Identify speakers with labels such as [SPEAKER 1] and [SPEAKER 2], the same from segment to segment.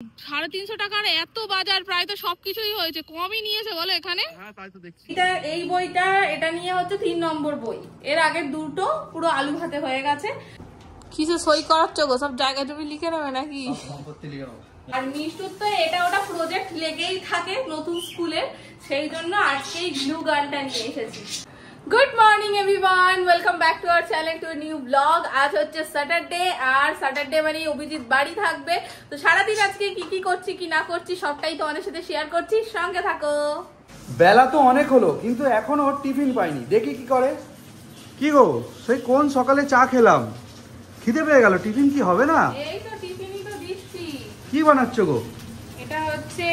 [SPEAKER 1] 350 টাকার এত বাজার, প্রায় তো সবকিছুই হয়েছে, কমই নিয়েছে বলো এখানে।
[SPEAKER 2] হ্যাঁ তাই তো দেখছি।
[SPEAKER 1] এই বইটা এটা নিয়ে হচ্ছে 3 নম্বর বই, এর আগের দুটো পুরো আলু ভাতে হয়ে গেছে। কিসে সই করাচ্ছ গো? সব জায়গা জমি লিখে নেবে নাকি? আর মিষ্টুর তো এটা ওটা প্রজেক্ট লেগেই থাকে নতুন স্কুলে, সেই জন্য আজকেই গ্লু গানটা নিয়ে এসেছি। Good morning everyone, welcome back to our channel to new blog. আজ হচ্ছে স্যাটারডে, আর স্যাটারডে মানে অভিজিৎ বাড়ি থাকবে। তো সারাদিন আজকে কি কি করছি কি না করছি সবটাই তো অনেক সাথে শেয়ার করছি, সঙ্গে থাকো।
[SPEAKER 2] বেলা তো অনেক হলো কিন্তু এখনো টিফিন পাইনি, দেখি কি করে। কি গো, সেই কোন সকালে চা খেলাম, খিদে পেয়ে গেল, টিফিন কি হবে না?
[SPEAKER 1] এই তো টিফিনই তো দিচ্ছি।
[SPEAKER 2] কি বানাচ্ছ গো?
[SPEAKER 1] এটা হচ্ছে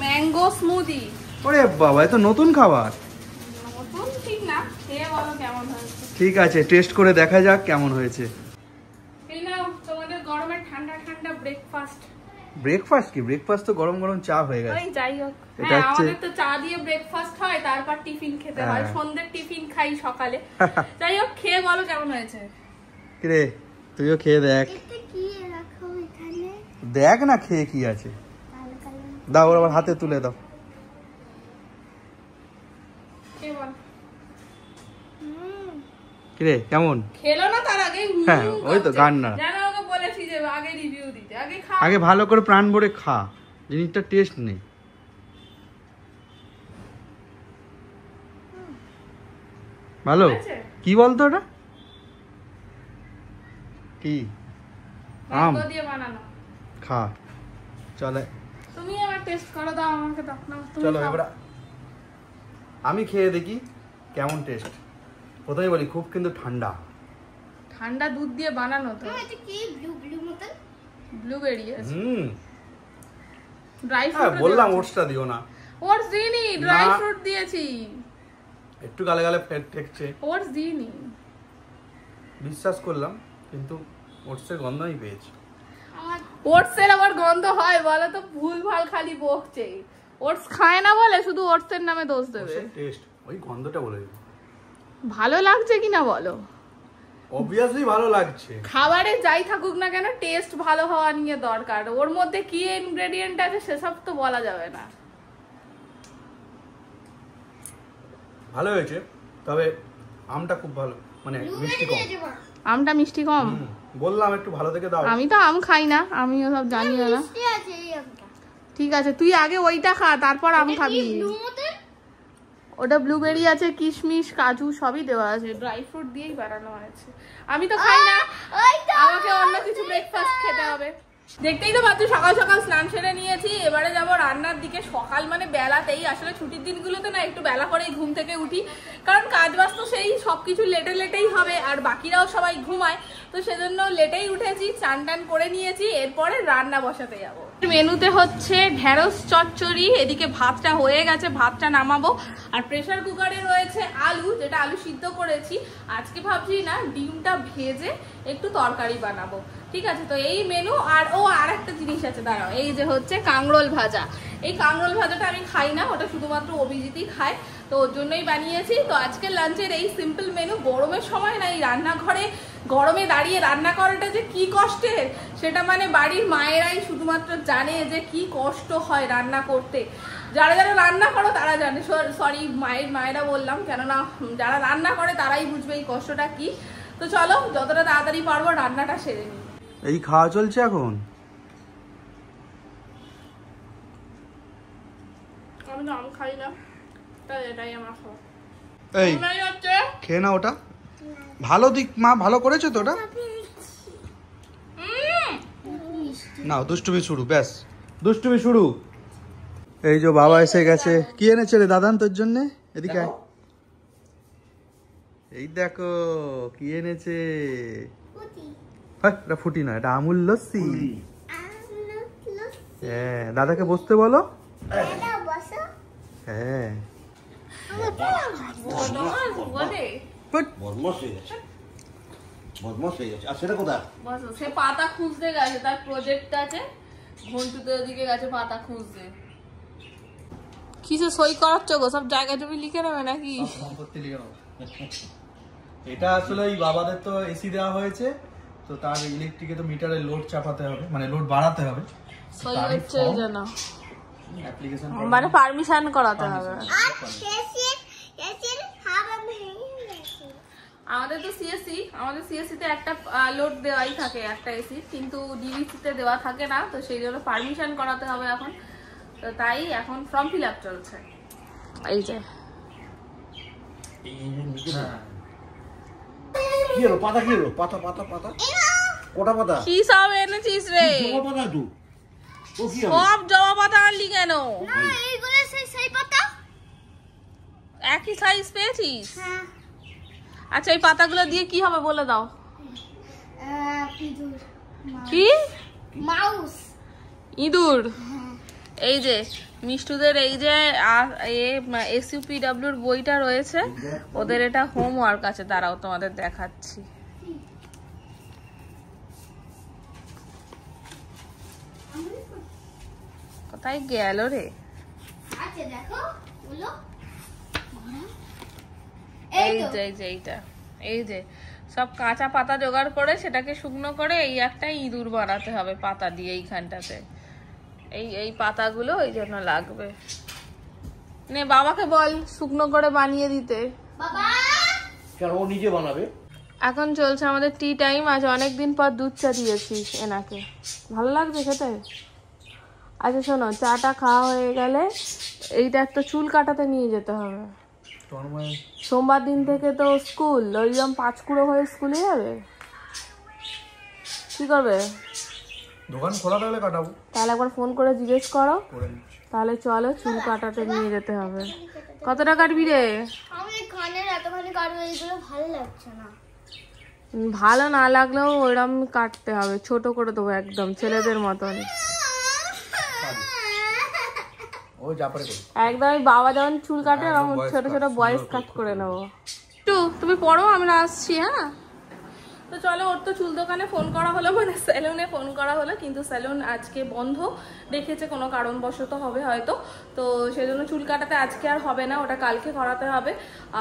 [SPEAKER 1] ম্যাঙ্গো স্মুদি।
[SPEAKER 2] ওরে বাবা, এ তো নতুন খাবার।
[SPEAKER 1] নতুন ঠিক না, খেয়ে বলো কেমন হয়েছে।
[SPEAKER 2] ঠিক আছে, টেস্ট করে দেখা যাক কেমন হয়েছে।
[SPEAKER 1] এই নাও তোমাদের গরমের ঠান্ডা ঠান্ডা ব্রেকফাস্ট।
[SPEAKER 2] ব্রেকফাস্ট কি? ব্রেকফাস্ট তো গরম গরম চা হয়ে গেছে।
[SPEAKER 1] ওই যাই হোক,
[SPEAKER 2] এটা
[SPEAKER 1] হ্যাঁ
[SPEAKER 2] হচ্ছে
[SPEAKER 1] আমাদের তো চা দিয়ে ব্রেকফাস্ট হয়, তারপর টিফিন খেতে হয়, সন্ধ্যের টিফিন খাই সকালে। যাই হোক, খেয়ে বলো কেমন হয়েছে।
[SPEAKER 2] কিরে, তুইও খেয়ে দেখ। দেখ না খেয়ে কি আছে। দাও, ওর আবার হাতে তুলে দাও। কিরে কেমন
[SPEAKER 1] খেলো না তার আগে?
[SPEAKER 2] হ্যাঁ ওই তো গান না,
[SPEAKER 1] জানো ওকে বলেছি যে আগে রিভিউ দিতে, আগে খা,
[SPEAKER 2] আগে ভালো করে প্রাণ ভরে খা, জিনিসটা টেস্ট নেই। ভালো কি বলতো ওটা কি? আম
[SPEAKER 1] দিয়ে বানানো।
[SPEAKER 2] খা, চলে।
[SPEAKER 1] তুমি আবার টেস্ট করো, দাও আমাকে, দাও না তুমি।
[SPEAKER 2] চলো এবার আমি খেয়ে দেখি কেমন টেস্ট। প্রথমে বলি খুব কিন্তু ঠান্ডা।
[SPEAKER 1] ঠান্ডা দুধ দিয়ে বানানো তো।
[SPEAKER 3] এটা কি ব্লু ব্লু মতন?
[SPEAKER 1] ব্লুবেরি আছে,
[SPEAKER 2] হুম
[SPEAKER 1] ড্রাই
[SPEAKER 2] হ্যাঁ
[SPEAKER 1] ফ্রুট।
[SPEAKER 2] বললাম ওটসটা দিও না।
[SPEAKER 1] ওটস দিইনি, ড্রাই ফ্রুট দিয়েছি।
[SPEAKER 2] একটু গালে গালে ঠেকছে,
[SPEAKER 1] ওটস দিইনি।
[SPEAKER 2] বিশ্বাস করলাম কিন্তু ওটসের গন্ধই পেয়েছি।
[SPEAKER 1] ওটসের আবার গন্ধ হয় বলো তো? ভুলভাল খালি বকছে। ওটস খায় না বলে শুধু ওটসের নামে দোষ দেবে।
[SPEAKER 2] টেস্ট ওই গন্ধটা বলে দিই।
[SPEAKER 1] ভালো লাগছে কিনা বলো?
[SPEAKER 2] অবভিয়াসলি ভালো লাগছে।
[SPEAKER 1] খাবারে যাই থাকুক না কেন, টেস্ট ভালো হওয়া নিয়ে দরকার। ওর মধ্যে কি ইনগ্রেডিয়েন্ট আছে সেসব তো বলা যাবে না।
[SPEAKER 2] ভালো হয়েছে, তবে আমটা খুব ভালো, মানে মিষ্টি কম।
[SPEAKER 1] আমটা মিষ্টি কম?
[SPEAKER 2] বললাম একটু ভালো দেখে দাও।
[SPEAKER 1] আমি তো আম খাই না, আমিও সব জানিও না।
[SPEAKER 3] মিষ্টি আছে এই আমটা।
[SPEAKER 1] ঠিক আছে, তুই আগে ওইটা খা, তারপর আম খাবি।
[SPEAKER 3] ব্লু মতন?
[SPEAKER 1] ওটা ব্লুবেরি আছে, কিশমিশ কাজু সবই দেওয়া আছে, ড্রাই ফ্রুট দিয়েই বানানো হয়েছে। আমি তো খাই না, আমাকে অন্য কিছু ব্রেকফাস্ট খেতে হবে। দেখতেই তো পাচ্ছি সকাল সকাল স্নান সেরে নিয়েছি, এবারে যাবো রান্নার দিকে। সকাল মানে বেলাতেই, আসলে ছুটির দিনগুলোতে না একটু বেলা করেই ঘুম থেকে উঠি, কারণ কাজ বাজ তো সেই সবকিছু লেটে লেটেই হবে, আর বাকিরাও সবাই ঘুমায়, তো সেজন্য লেটেই উঠেছি, চান টান করে নিয়েছি, এরপরে রান্না বসাতে যাবো। মেনুতে হচ্ছে ঢেঁড়স চচ্চড়ি, এদিকে ভাতটা হয়ে গেছে, ভাতটা নামাবো, আর প্রেসার কুকারে রয়েছে আলু, যেটা আলু সিদ্ধ করেছি। আজকে ভাবছি না ডিমটা ভেজে একটু তরকারি বানাবো। ঠিক আছে, তো এই মেনু। আর একটা জিনিস আছে, দাঁড়াও, এই যে হচ্ছে কাঁকরোল ভাজা। এই কাঁকরোল ভাজাটা আমি খাই না, ওটা শুধুমাত্র অভিজিৎই খায়, তো ওর জন্যই বানিয়েছি। তো আজকে লাঞ্চের এই সিম্পল মেনু। গরমের সময় না এই রান্নাঘরে গরমে দাঁড়িয়ে রান্না করাটা যে কি কষ্টের, সেটা মানে বাড়ির মায়েরাই শুধুমাত্র জানে যে কি কষ্ট হয় রান্না করতে। যারা যারা রান্না করো তারা জানে, সরি মায়েরা বললাম, কেননা যারা রান্না করে তারাই বুঝবে এই কষ্টটা কি। তো চলো যতটা তাড়াতাড়ি পারবো রান্নাটা সেরে নিই।
[SPEAKER 2] এই খাওয়া চলছে এখন।
[SPEAKER 1] আমি তো আম খাই না, তাই এটাই আমার খাওয়া।
[SPEAKER 2] এই খেয়ে না ওটা, ভালো দিক মা, ভালো করেছো তো ওটা। নাও দুষ্টুমি শুরু, ব্যাস দুষ্টুমি শুরু। এই যে বাবা এসে গেছে। কি এনেছে রে দাদান তোর জন্য? এদিকে আয়। এই দেখো কি এনেছে। এটা ফুটি না, এটা আমুল লস্যি। হ্যাঁ, দাদাকে বসতে বলো। হ্যাঁ
[SPEAKER 1] সে পাতা খুঁজতে গেছে, তার প্রজেক্ট আছে, ঘন্টু তো ওদিকে গেছে পাতা খুঁজতে। কিসে সই করাচ্ছ গো? সব জায়গা জমি লিখে নেবে নাকি?
[SPEAKER 2] এটা আসলে ওই বাবাদের তো এসি দেওয়া হয়েছে, তো তার ইলেকট্রিকে তো মিটারে লোড চাপাতে হবে, মানে লোড বাড়াতে হবে,
[SPEAKER 1] সই হচ্ছে এই জন্য মানে পারমিশন করাতে হবে। আমাদের তো সিএসসি, আমাদের সিএসসি তে একটা লোড দেওয়াই থাকে একটা এসি, কিন্তু ডিভিসি তে দেওয়া থাকে না, তো সেই জন্য পারমিশন করাতে হবে এখন। তো তাই এখন ফর্ম ফিল আপ চলছে। এই যে
[SPEAKER 4] কি হলো পাতা, কি হলো পাতা পাতা পাতা কোটা পাতা
[SPEAKER 1] কি সব এনেছিস রে?
[SPEAKER 4] জবা পাতা তো ও কি হবে?
[SPEAKER 1] সব জবা পাতা আনলি কেন?
[SPEAKER 3] না এইগুলো সেই পাতা।
[SPEAKER 1] একই সাইজ পেয়েছিস?
[SPEAKER 3] হ্যাঁ।
[SPEAKER 1] আচ্ছা এই পাতাগুলো দিয়ে কি হবে বলে দাও।
[SPEAKER 3] ইঁদুর।
[SPEAKER 1] কি?
[SPEAKER 3] মাউস।
[SPEAKER 1] ইঁদুর। এই যে মিষ্টুদের এই যে এসইউপিডব্লিউর বইটা রয়েছে, ওদের এটা হোমওয়ার্ক আছে, দাঁড়াও তোমাদের দেখাচ্ছি। কোথায় গেল রে?
[SPEAKER 3] আচ্ছা দেখো বলো।
[SPEAKER 1] এই যে এইটা, এই যে সব কাঁচা পাতা জোগাড় করে সেটাকে শুকনো করে এই একটা ইঁদুর বানাতে হবে পাতা দিয়ে এইখানটাতে। এই পাতাগুলো ওই জন্য লাগবে। নে বাবাকে বল শুকনো করে বানিয়ে দিতে।
[SPEAKER 3] বাবা
[SPEAKER 4] কেন ও নিজে বানাবে?
[SPEAKER 1] এখন চলছে আমাদের টি টাইম। আজ অনেকদিন পর দুধ চা দিয়েছিস এনাকে, ভালো লাগছে খেতে? আচ্ছা শোনো, চাটা খাওয়া হয়ে গেলে এইটা একটা চুল কাটাতে নিয়ে যেতে হবে। সোমবার দিন থেকে তো স্কুল, ওইরকম পাঁচকুড়ো হয়ে স্কুলে যাবে, কি করবে?
[SPEAKER 2] দোকান খোলা থাকলে কাটাবো।
[SPEAKER 1] তাহলে একবার ফোন করে জিজ্ঞেস করো, তাহলে চলো চুল কাটাতে নিয়ে যেতে হবে। কতটা কাটবি রে?
[SPEAKER 3] আমি কানের এতখানি কাটবো, এইগুলো ভালো লাগছে না।
[SPEAKER 1] ভালো না লাগলেও ওইরকম কাটতে হবে, ছোট করে দেবো একদম ছেলেদের মতন। একদম বাবা যেমন চুল কাটে এরকম ছোট ছোট বয়েস কাট করে নেবো। তুমি পড়ো, আমরা আসছি। হ্যাঁ তো চলো, ওর তো চুল দোকানে ফোন করা হলো, মানে স্যালুনে ফোন করা হলো, কিন্তু স্যালুন আজকে বন্ধ রেখেছে, কোনো কারণবশত হবে হয়তো, তো সেজন্য চুল কাটাতে আজকে আর হবে না, ওটা কালকে করাতে হবে।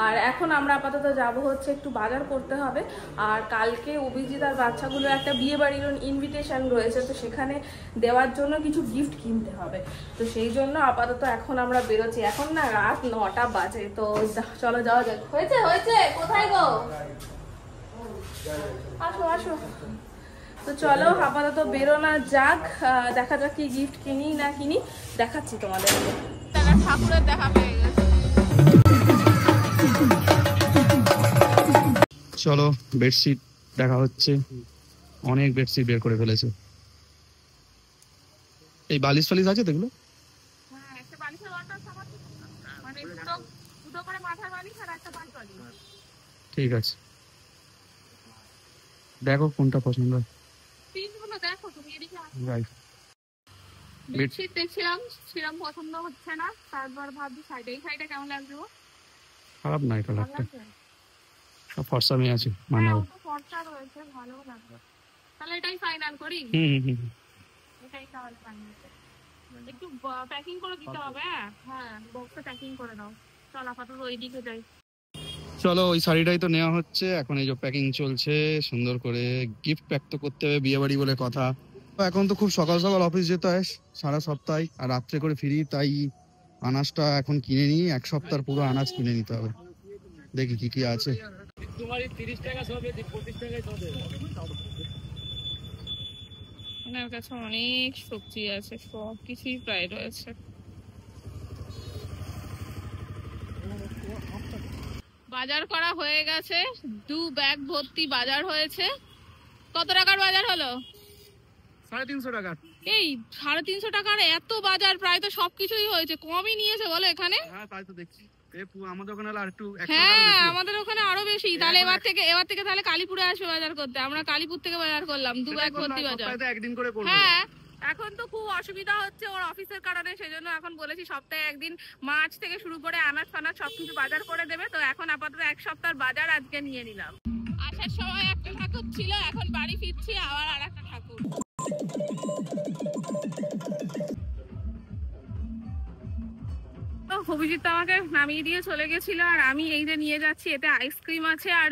[SPEAKER 1] আর এখন আমরা আপাতত যাব হচ্ছে একটু বাজার করতে হবে, আর কালকে অভিজিৎ আর বাচ্চাগুলো একটা বিয়ে বাড়ির ইনভিটেশন রয়েছে, তো সেখানে দেওয়ার জন্য কিছু গিফট কিনতে হবে, তো সেই জন্য আপাতত এখন আমরা বেরোচ্ছি। এখন না রাত 9টা বাজে, তো চলো যাওয়া যাক। হয়েছে হয়েছে, কোথায় গো? আসো আসো। তো চলো আপাতত বেরোনা যাক, দেখা যাক কি গিফট কিনি না কিনি, দেখাচ্ছি তোমাদের। ঠাকুরের দেখা পেয়ে গেছে।
[SPEAKER 2] চলো বেডশিট দেখা হচ্ছে, অনেক বেডশিট বের করে ফেলেছে। এই বালিশ ফালিশ আছে তো এগুলো?
[SPEAKER 1] হ্যাঁ একটা বালিশের অর্ডার সবার, মানে দুটো করে মাথার বালিশ আর একটা পাঁচ বালিশ।
[SPEAKER 2] ঠিক আছে, দেখো কোনটা পছন্দ হয়।
[SPEAKER 1] পিসগুলো দেখো তুমি, এদিকে
[SPEAKER 2] রাইট।
[SPEAKER 1] বেডশিট দেখছিলাম, সেরকম পছন্দ হচ্ছে না, তারপর ভাবছি সাইডে, এই সাইডে কেমন লাগবে?
[SPEAKER 2] খারাপ না, এটা লাগবে, সব ফর্সা মেয়ে আছে মানে।
[SPEAKER 1] ফর্সা রয়েছে, ভালো লাগবে। তাহলে এটাই ফাইনাল করি। এটাই তাহলে ফাইনাল। একটু প্যাকিং করে দিতে হবে। হ্যাঁ বক্সে প্যাকিং করে দাও। চল আপাতত ওই দিকে যাই।
[SPEAKER 2] চলো ওই শাড়িটাই তো নেওয়া হচ্ছে, এখন এই যে প্যাকিং চলছে সুন্দর করে, গিফট প্যাক তো করতে হবে, বিয়ে বাড়ি বলে কথা। এখন তো খুব সকাল সকাল অফিস যেতে হয় সারা সপ্তাহে, আর রাত্রে করে ফিরি, তাই আনাজটা এখন কিনে নিই, এক সপ্তাহ পুরো আনাজ কিনে নিতে হবে। দেখি কি কি আছে।
[SPEAKER 1] ওনার কাছে অনেক সবজি আছে, সব কিছুই প্রায় রয়েছে। বাজার করা হয়ে গেছে, 2 ব্যাগ ভর্তি বাজার হয়েছে। কত টাকার বাজার হলো?
[SPEAKER 2] 350 টাকা।
[SPEAKER 1] এই 350 টাকার এত বাজার, প্রায় তো সবকিছুই হয়েছে, কমই নিয়েছে বলো এখানে।
[SPEAKER 2] হ্যাঁ তাই তো দেখছি, আমাদের ওখানে আর একটু।
[SPEAKER 1] হ্যাঁ আমাদের ওখানে আরো বেশি। তাহলে এবার থেকে তাহলে কালীপুরে আসবে বাজার করতে, আমরা কালীপুর থেকে বাজার করলাম 2 ব্যাগ ভর্তি বাজার।
[SPEAKER 2] একদিন করে করব।
[SPEAKER 1] হ্যাঁ এখন তো খুব অসুবিধা হচ্ছে ওর অফিসের কারণে, সেজন্য এখন বলেছি সপ্তাহে একদিন মাছ থেকে শুরু করে আনাজ ফানাজ সবকিছু বাজার করে দেবে, তো এখন আপাতত এক সপ্তাহের বাজার আজকে নিয়ে নিলাম। আসার সময় একটা ঠাকুর ছিল, এখন বাড়ি ফিরছি আবার আর একটা ঠাকুর। অভিজিৎ আমাকে নামিয়ে দিয়ে চলে গেছিল, আর আমি এই যে নিয়ে যাচ্ছি, এতে আইসক্রিম আছে আর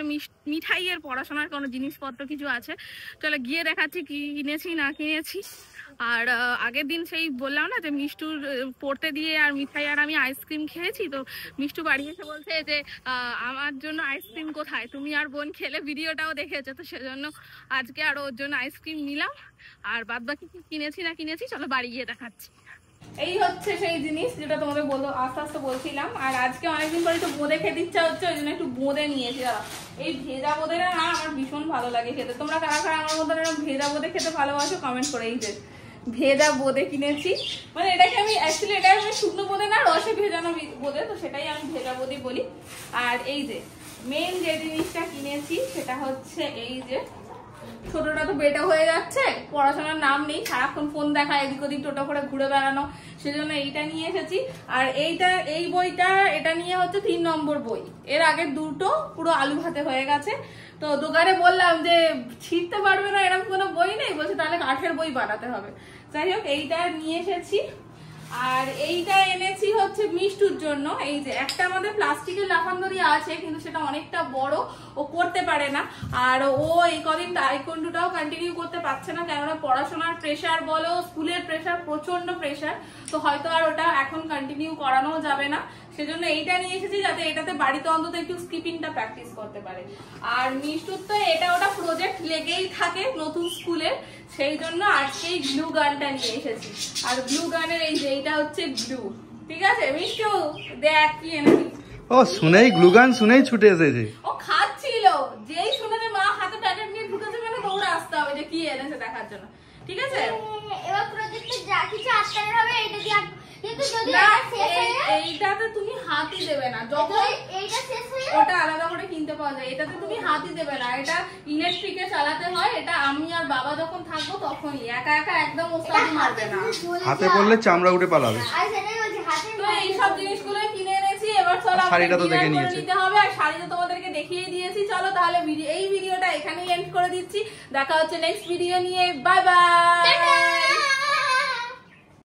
[SPEAKER 1] মিঠাইয়ের পড়াশোনার কোনো জিনিসপত্র কিছু আছে। চলো গিয়ে দেখাচ্ছি কি কিনেছি না কিনেছি। আর আগের দিন সেই বললাম না যে মিষ্টুর পড়তে দিয়ে আর মিঠাই আর আমি আইসক্রিম খেয়েছি, তো মিষ্টু বাড়ি এসে বলছে যে আমার জন্য আইসক্রিম কোথায়, তুমি আর বোন খেলে ভিডিওটাও দেখেছো, তো সেজন্য আজকে আর ওর জন্য আইসক্রিম নিলাম। আর বাদ বাকি কি কিনেছি না কিনেছি চলো বাড়ি গিয়ে দেখাচ্ছি। এই হচ্ছে সেই জিনিস যেটা তোমাদের বলতো আস্তে আস্তে বলছিলাম। আর আজকে অনেকদিন পরে একটু বোঁদে খেতে ইচ্ছা হচ্ছে, ওই জন্য একটু বোঁদে নিয়েছি। এই ভেজা বোঁদেটা না আমার ভীষণ ভালো লাগে খেতে। তোমরা কারা কারা আমার মতো ভেজা বোঁদে খেতে ভালোবাসো কমেন্ট করে। এই যে ভেজা বোঁদে কিনেছি, মানে এটাকে আমি অ্যাকচুয়ালি এটা আমি শুকনো বোঁদে না, রসে ভেজানো বোঁদে, তো সেটাই আমি ভেজা বোঁদে বলি। আর এই যে মেন যে জিনিসটা কিনেছি সেটা হচ্ছে এই যে ছোটটা তো বেটা হয়ে যাচ্ছে, পড়াশোনার নাম নেই, সারাক্ষণ ফোন দেখা, এদিক ওদিক টোটো করে ঘুরে বেড়ানো, সেজন্য এইটা নিয়ে এসেছি। আর এই বইটা এটা নিয়ে হচ্ছে 3 নম্বর বই। এর আগে দুটো পুরো আলু ভাতে হয়ে গেছে। তো দোকানে বললাম যে ছিঁড়তে পারবে না, এরকম কোনো বই নেই, বলছে তাহলে কাঠের বই বানাতে হবে। যাই হোক এইটা নিয়ে এসেছি। আর এইটা এনেছি হচ্ছে মিষ্টুর জন্য। এই যে একটা আমাদের প্লাস্টিকের লাফান্দরি আছে, কিন্তু সেটা অনেকটা বড়, ও করতে পারে না। আর ও এই কদিন টাইকোন্ডোটাও কন্টিনিউ করতে পারছে না, কেননা পড়াশোনার প্রেশার বলো, স্কুলের প্রেশার, প্রচন্ড প্রেশার, তো হয়তো আর ওটা এখন কন্টিনিউ করানো যাবে না। সেজন্য এইটা নিয়ে এসেছি যাতে এটাতে বাড়িতে অন্তত একটু স্কিপিংটা প্র্যাকটিস করতে পারে। আর মিষ্টুর তো এটা ওটা প্রজেক্ট লেগেই থাকে নতুন স্কুলে, সেই জন্য আজকেই গ্লু গানটা নিয়ে এসেছি। আর গ্লু গানের এই যে এইটা হচ্ছে গ্লু, ঠিক আছে মিষ্টু দেখ কি এনেছি।
[SPEAKER 2] ও শুনেই গ্লুগান শুনেই ছুটে এসেছে।
[SPEAKER 1] ও খাচ্ছিল, যেই শুনেছে মা হাতে প্যাকেট নিয়ে ঢুকেছে, মানে দৌড়ে আসতে হবে যে কি এনেছে দেখার জন্য, ঠিক আছে।
[SPEAKER 3] এবার প্রজেক্টে যা কিছু আটকানোর হবে এইটা দিয়ে, কিন্তু যদি
[SPEAKER 1] না
[SPEAKER 3] এটা শেষ হয়ে যায়
[SPEAKER 1] এইটাতে তুমি হাতই দেবে না, যখন
[SPEAKER 3] এইটা শেষ হয়ে যায়
[SPEAKER 1] ওটা আলাদা করে কিনতে পাওয়া যায়, এটাতে তুমি হাতই দেবে না, এটা ইলেকট্রিকে চালাতে হয়। এটা আমি আর বাবা যখন থাকবো তখনই, একা একা একদম ওস্তাদি মারবে না,
[SPEAKER 2] হাতে পড়লে চামড়া উঠে পালাবে।
[SPEAKER 3] আর সেটাই বলছি হাতে।
[SPEAKER 1] তো এইসব জিনিসগুলো কিনে এনেছি। এবার চলো
[SPEAKER 2] শাড়িটা তো দেখে নিয়েছি,
[SPEAKER 1] নিতে হবে। আর শাড়িটা তোমাদেরকে দেখিয়ে দিয়েছি। চলো তাহলে এই ভিডিওটা এখানেই এন্ড করে দিচ্ছি। দেখা হচ্ছে নেক্সট ভিডিও নিয়ে। Bye bye.